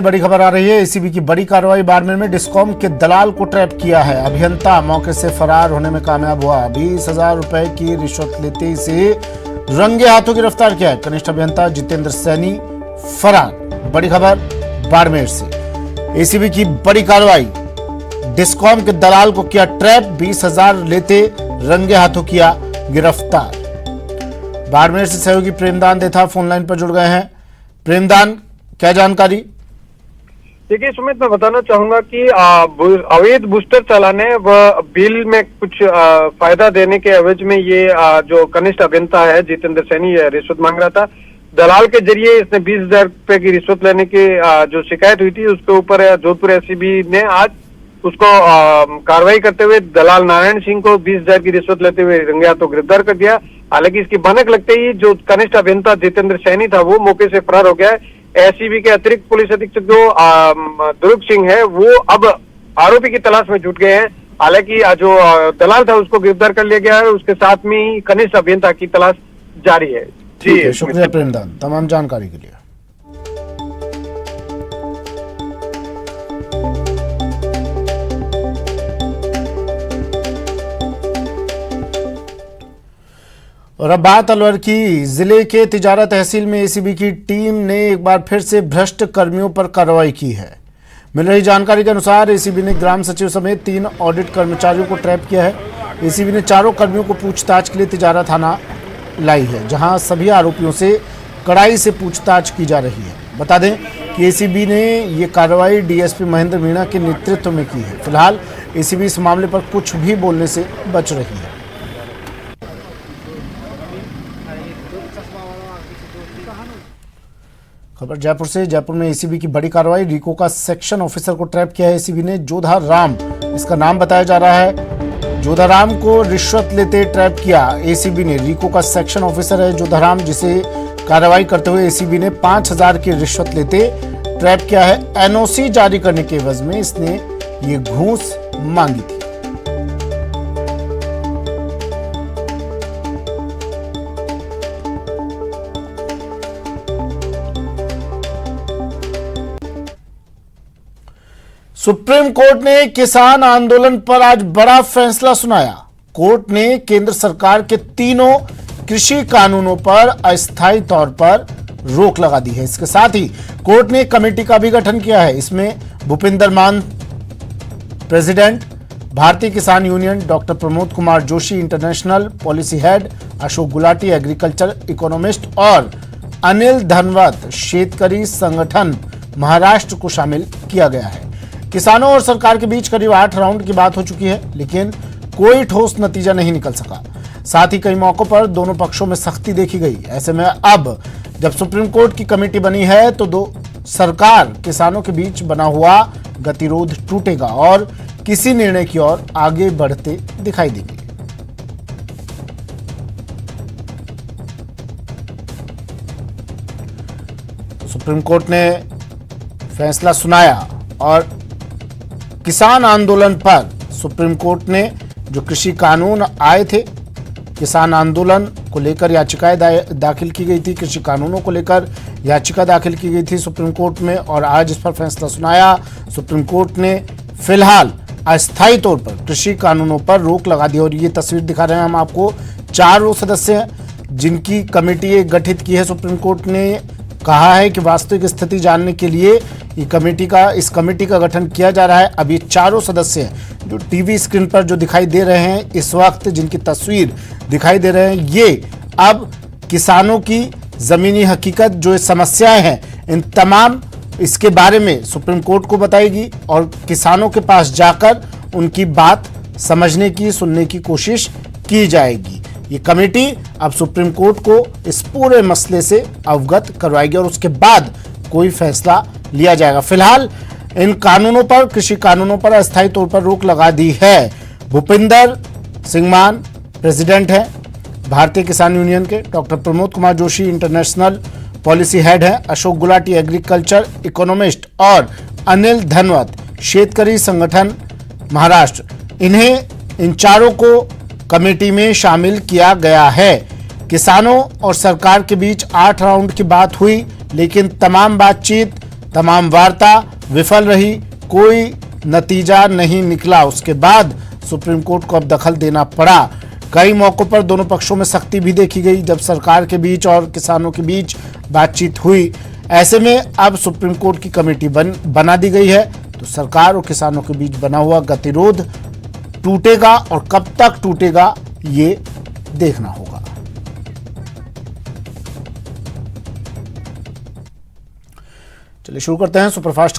बड़ी खबर आ रही है। एसीबी की बड़ी कार्रवाई। बाड़मेर में डिस्कॉम के दलाल को ट्रैप किया है। अभियंता मौके से फरार होने में कामयाब हुआ। 20,000 रुपए की रिश्वत लेते ही से रंगे हाथों गिरफ्तार किया है। कनिष्ठ अभियंता जितेंद्र सैनी फरार। बड़ी खबर बाड़मेर से। एसीबी की बड़ी कार्रवाई। डिस्कॉम के दलाल को किया ट्रैप। 20,000 लेते रंगे हाथों किया गिरफ्तार। बाड़मेर से सहयोगी प्रेमदान देथा फोन लाइन पर जुड़ गए हैं। प्रेमदान, क्या जानकारी? देखिए सुमित, मैं बताना चाहूंगा कि अवैध बूस्टर चलाने व बिल में कुछ फायदा देने के एवज में ये जो कनिष्ठ अभियंता है जितेंद्र सैनी रिश्वत मांग रहा था। दलाल के जरिए इसने 20,000 रुपए की रिश्वत लेने की जो शिकायत हुई थी उसके ऊपर जोधपुर एसीबी ने आज उसको कार्रवाई करते हुए दलाल नारायण सिंह को 20,000 की रिश्वत लेते हुए रंगे हाथों गिरफ्तार कर दिया। हालांकि इसकी भनक लगते ही जो कनिष्ठ अभियंता जितेंद्र सैनी था वो मौके से फरार हो गया है। एसीबी के अतिरिक्त पुलिस अधीक्षक जो दुर्ग सिंह है वो अब आरोपी की तलाश में जुट गए हैं। हालांकि जो दलाल था उसको गिरफ्तार कर लिया गया है। उसके साथ में ही कनिष्ठ अभियंता की तलाश जारी है। जी, शुक्रिया प्रेमदान तमाम जानकारी के लिए। और अब बात अलवर की। जिले के तिजारा तहसील में एसीबी की टीम ने एक बार फिर से भ्रष्ट कर्मियों पर कार्रवाई की है। मिल रही जानकारी के अनुसार एसीबी ने ग्राम सचिव समेत 3 ऑडिट कर्मचारियों को ट्रैप किया है। एसीबी ने चारों कर्मियों को पूछताछ के लिए तिजारा थाना लाई है, जहां सभी आरोपियों से कड़ाई से पूछताछ की जा रही है। बता दें कि एसीबी ने ये कार्रवाई डीएसपी महेंद्र मीणा के नेतृत्व में की है। फिलहाल एसीबी इस मामले पर कुछ भी बोलने से बच रही है। खबर जयपुर से। जयपुर में एसीबी की बड़ी कार्रवाई। रिको का सेक्शन ऑफिसर को ट्रैप किया है एसीबी ने। जोधा राम इसका नाम बताया जा रहा है। जोधा राम को रिश्वत लेते ट्रैप किया एसीबी ने। रिको का सेक्शन ऑफिसर है जोधा राम, जिसे कार्रवाई करते हुए एसीबी ने 5,000 की रिश्वत लेते ट्रैप किया है। एनओसी जारी करने के एवज में इसने ये घूस मांगी थी। सुप्रीम कोर्ट ने किसान आंदोलन पर आज बड़ा फैसला सुनाया। कोर्ट ने केंद्र सरकार के तीनों कृषि कानूनों पर अस्थायी तौर पर रोक लगा दी है। इसके साथ ही कोर्ट ने कमेटी का भी गठन किया है। इसमें भूपिंदर मान प्रेसिडेंट, भारतीय किसान union doctor Pramod Kumar Joshi international policy head, Ashok Gulati agriculture economist और अनिल धनवत शेतकरी संगठन महाराष्ट्र को शामिल किया गया है। किसानों और सरकार के बीच करीब 8 राउंड की बात हो चुकी है, लेकिन कोई ठोस नतीजा नहीं निकल सका। साथ ही कई मौकों पर दोनों पक्षों में सख्ती देखी गई। ऐसे में अब जब सुप्रीम कोर्ट की कमेटी बनी है तो सरकार किसानों के बीच बना हुआ गतिरोध टूटेगा और किसी निर्णय की ओर आगे बढ़ते दिखाई देंगे। सुप्रीम कोर्ट ने फैसला सुनाया और किसान आंदोलन पर सुप्रीम कोर्ट ने जो कृषि कानून आए थे, किसान आंदोलन को लेकर याचिकाएं दाखिल की गई थी। कृषि कानूनों को लेकर याचिका दाखिल की गई थी सुप्रीम कोर्ट में और आज इस पर फैसला सुनाया। सुप्रीम कोर्ट ने फिलहाल अस्थायी तौर पर कृषि कानूनों पर रोक लगा दी और ये तस्वीर दिखा रहे हैं हम आपको। 4 वो सदस्य हैं जिनकी कमेटी गठित की है। सुप्रीम कोर्ट ने कहा है कि वास्तविक स्थिति जानने के लिए इस कमेटी का गठन किया जा रहा है। अब ये चारों सदस्य हैं जो टीवी स्क्रीन पर जो दिखाई दे रहे हैं इस वक्त, जिनकी तस्वीर दिखाई दे रहे हैं, ये अब किसानों की जमीनी हकीकत जो समस्याएं हैं इन तमाम इसके बारे में सुप्रीम कोर्ट को बताएगी और किसानों के पास जाकर उनकी बात समझने की, सुनने की कोशिश की जाएगी। ये कमेटी अब सुप्रीम कोर्ट को इस पूरे मसले से अवगत करवाएगी और उसके बाद कोई फैसला लिया जाएगा। फिलहाल इन कानूनों पर, कृषि कानूनों पर अस्थायी तौर पर रोक लगा दी है। भूपिंदर सिंह मान प्रेसिडेंट हैं भारतीय किसान यूनियन के, doctor Pramod Kumar Joshi international policy head हैं, अशोक गुलाटी एग्रीकल्चर इकोनॉमिस्ट और अनिल धनवत शेतकरी संगठन महाराष्ट्र, इन चारों को कमेटी में शामिल किया गया है। किसानों और सरकार के बीच 8 राउंड की बात हुई, लेकिन तमाम बातचीत तमाम वार्ता विफल रही, कोई नतीजा नहीं निकला। उसके बाद सुप्रीम कोर्ट को अब दखल देना पड़ा। कई मौकों पर दोनों पक्षों में सख्ती भी देखी गई जब सरकार के बीच और किसानों के बीच बातचीत हुई। ऐसे में अब सुप्रीम कोर्ट की कमेटी बना दी गई है, तो सरकार और किसानों के बीच बना हुआ गतिरोध टूटेगा और कब तक टूटेगा ये देखना होगा। चलिए शुरू करते हैं सुपरफास्ट